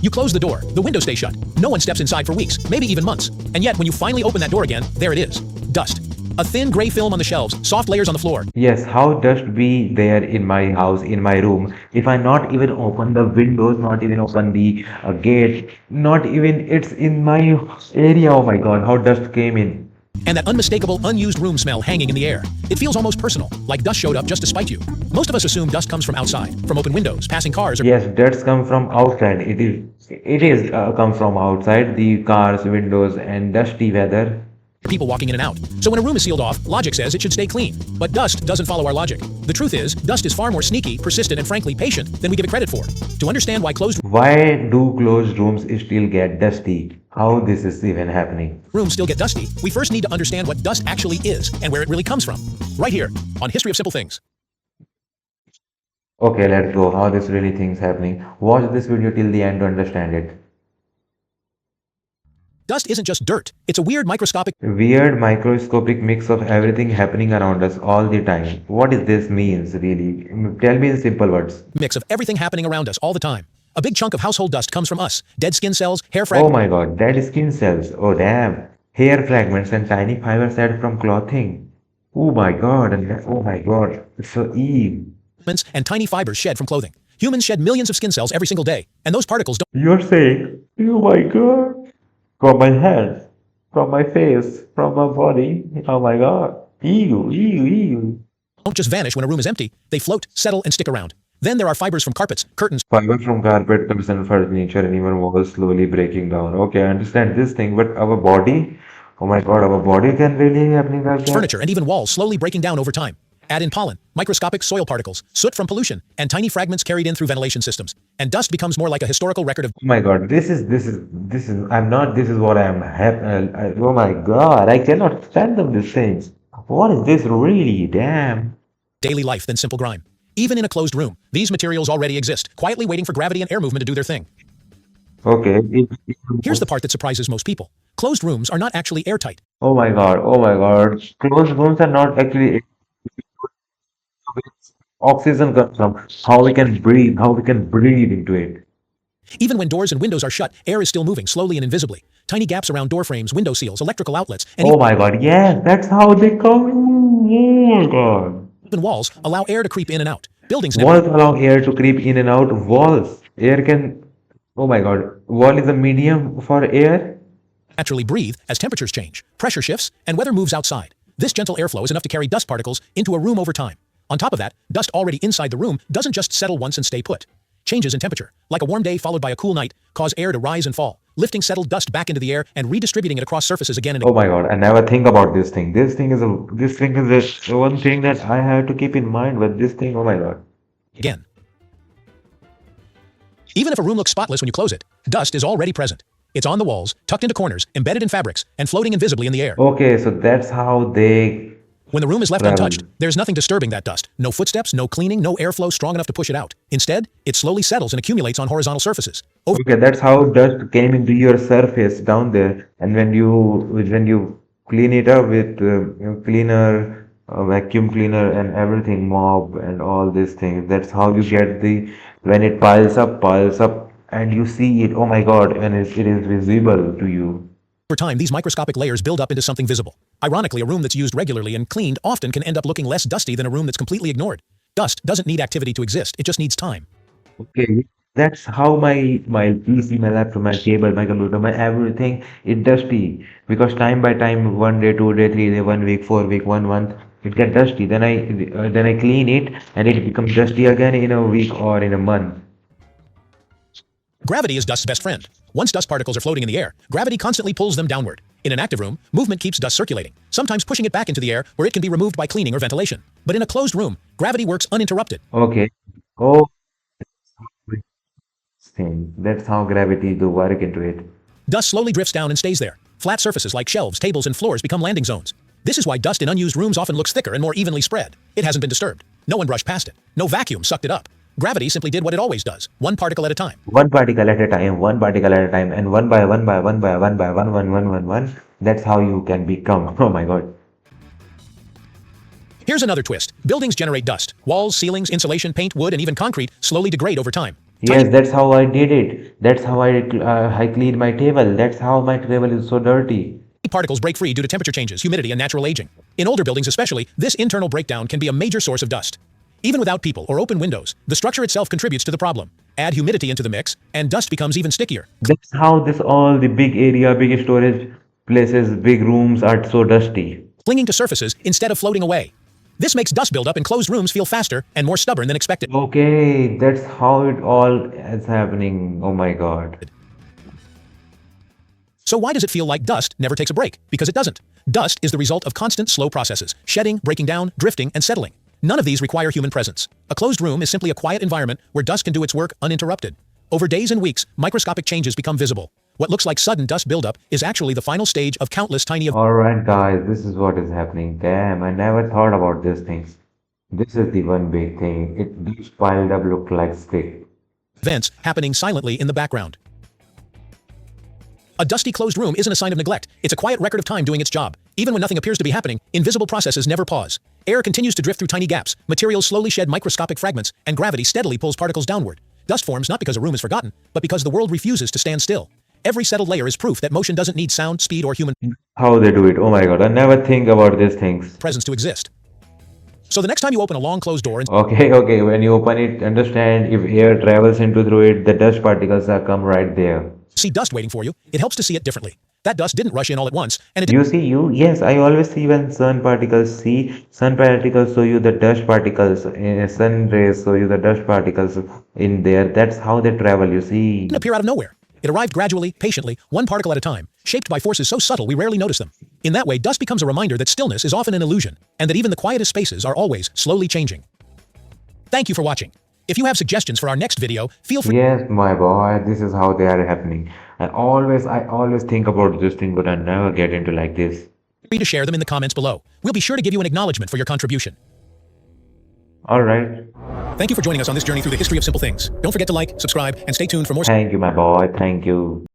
You close the door, the window stays shut. No one steps inside for weeks, maybe even months. And yet, when you finally open that door again, there it is. Dust. A thin gray film on the shelves, soft layers on the floor. Yes, how dust be there in my house, in my room, if I not even open the windows, not even open the gate, not even it's in my area. Oh my God, how dust came in. And that unmistakable, unused room smell hanging in the air. It feels almost personal, like dust showed up just to spite you. Most of us assume dust comes from outside, from open windows, passing cars, or Yes, dust come from outside. It is come from outside, the cars, windows, and dusty weather. people walking in and out. So when a room is sealed off, logic says it should stay clean. But dust doesn't follow our logic. The truth is, dust is far more sneaky, persistent, and frankly patient than we give it credit for. To understand why closed Why do closed rooms still get dusty? How this is even happening? rooms still get dusty, we first need to understand what dust actually is and where it really comes from. Right here, on History of Simple Things. Okay, let's go. How this really things happening? Watch this video till the end to understand it. Dust isn't just dirt. It's a weird microscopic Weird microscopic mix of everything happening around us all the time. What is this means really? Tell me in simple words. mix of everything happening around us all the time. A big chunk of household dust comes from us. Dead skin cells, hair Oh fragments, my god, dead skin cells. Oh damn. Hair fragments and tiny fibers added from clothing. Oh my god, oh my god. It's so evil. and tiny fibers shed from clothing. Humans shed millions of skin cells every single day, and those particles You're saying, oh my god. From my hands, from my face, from my body. Oh my god. Ew. don't just vanish when a room is empty. They float, settle, and stick around. Then there are fibers from carpets, curtains, Fiber from carpet comes and furniture and even walls slowly breaking down. Okay, I understand this thing, but our body, oh my god, our body can really happening like that? furniture, and even walls slowly breaking down over time. Add in pollen, microscopic soil particles, soot from pollution, and tiny fragments carried in through ventilation systems. And dust becomes more like a historical record of Oh my god, I'm not, this is what oh my god, I cannot fathom these things. What is this really? Damn. daily life than simple grime. Even in a closed room, these materials already exist, quietly waiting for gravity and air movement to do their thing. Okay. Here's the part that surprises most people. Closed rooms are not actually airtight. Oh my god, oh my god. Closed rooms are not actually oxygen comes from. How we can breathe into it. Even when doors and windows are shut, air is still moving slowly and invisibly. Tiny gaps around door frames, window seals, electrical outlets, and Oh my god, yes, that's how they come in. Oh my god. even walls allow air to creep in and out. Buildings never Walls allow air to creep in and out. Walls. Air can. Oh my god. Wall is a medium for air. naturally breathe as temperatures change, pressure shifts, and weather moves outside. This gentle airflow is enough to carry dust particles into a room over time. On top of that, dust already inside the room doesn't just settle once and stay put. Changes in temperature, like a warm day followed by a cool night, cause air to rise and fall, lifting settled dust back into the air and redistributing it across surfaces again and Oh my god. I never think about this thing. This thing is one thing that I have to keep in mind. But this thing. Oh my god. again. Even if a room looks spotless when you close it, dust is already present. It's on the walls, tucked into corners, embedded in fabrics, and floating invisibly in the air. Okay, so that's how they. When the room is left Travel. untouched, there's nothing disturbing that dust. No footsteps, no cleaning, no airflow strong enough to push it out. Instead, it slowly settles and accumulates on horizontal surfaces. Over Okay, that's how dust came into your surface down there, and when you clean it up with cleaner, vacuum cleaner, and everything, mop and all these things. That's how you get the when it piles up, and you see it. Oh my God, and it is visible to you. time, these microscopic layers build up into something visible. Ironically, a room that's used regularly and cleaned often can end up looking less dusty than a room that's completely ignored. Dust doesn't need activity to exist, it just needs time. Okay, that's how my PC, my laptop, my cable, my computer, my everything is dusty because time by time, 1 day, 2 day, 3 day, 1 week, 4 week, 1 month, it gets dusty. Then I clean it and it becomes dusty again in a week or in a month. Gravity is dust's best friend. Once dust particles are floating in the air, gravity constantly pulls them downward. In an active room, movement keeps dust circulating, sometimes pushing it back into the air where it can be removed by cleaning or ventilation. But in a closed room, gravity works uninterrupted. Okay. Oh, thing. That's how gravity do work into it. Dust slowly drifts down and stays there. Flat surfaces like shelves, tables, and floors become landing zones. This is why dust in unused rooms often looks thicker and more evenly spread. It hasn't been disturbed. No one brushed past it. No vacuum sucked it up. Gravity simply did what it always does, one particle at a time. One particle at a time, and one by one by one by one by one. That's how you can become. Oh my God. Here's another twist. Buildings generate dust. Walls, ceilings, insulation, paint, wood, and even concrete slowly degrade over time. Tiny Yes, that's how I did it. That's how I cleaned my table. That's how my table is so dirty. particles break free due to temperature changes, humidity, and natural aging. In older buildings especially, this internal breakdown can be a major source of dust. Even without people or open windows, the structure itself contributes to the problem. Add humidity into the mix, and dust becomes even stickier. That's how this all the big area, big storage places, big rooms are so dusty. Clinging to surfaces instead of floating away. This makes dust buildup in closed rooms feel faster and more stubborn than expected. Okay, that's how it all is happening. Oh my God. So why does it feel like dust never takes a break? Because it doesn't. Dust is the result of constant slow processes, shedding, breaking down, drifting, and settling. None of these require human presence. A closed room is simply a quiet environment where dust can do its work uninterrupted. Over days and weeks, microscopic changes become visible. What looks like sudden dust buildup is actually the final stage of countless tiny Alright, guys, this is what is happening. Damn, I never thought about these things. This is the one big thing. It these piled up look like stick. events happening silently in the background. A dusty closed room isn't a sign of neglect. It's a quiet record of time doing its job. Even when nothing appears to be happening, invisible processes never pause. Air continues to drift through tiny gaps, materials slowly shed microscopic fragments, and gravity steadily pulls particles downward. Dust forms not because a room is forgotten, but because the world refuses to stand still. Every settled layer is proof that motion doesn't need sound, speed, or human How they do it? Oh my God, I never think about these things. presence to exist. So the next time you open a long closed door and Okay, when you open it, understand if air travels into through it, the dust particles are come right there. see dust waiting for you, it helps to see it differently. That dust didn't rush in all at once, and it You see, yes, I always see when sun particles show you the dust particles, sun rays show you the dust particles in there. That's how they travel, you see. didn't appear out of nowhere. It arrived gradually, patiently, one particle at a time, shaped by forces so subtle we rarely notice them. In that way, dust becomes a reminder that stillness is often an illusion, and that even the quietest spaces are always slowly changing. Thank you for watching. If you have suggestions for our next video, feel free Yes, my boy, this is how they are happening. I always think about this thing, but I never get into like this. to share them in the comments below. We'll be sure to give you an acknowledgement for your contribution. All right. Thank you for joining us on this journey through the history of simple things. Don't forget to like, subscribe, and stay tuned for more. Thank you, my boy. Thank you.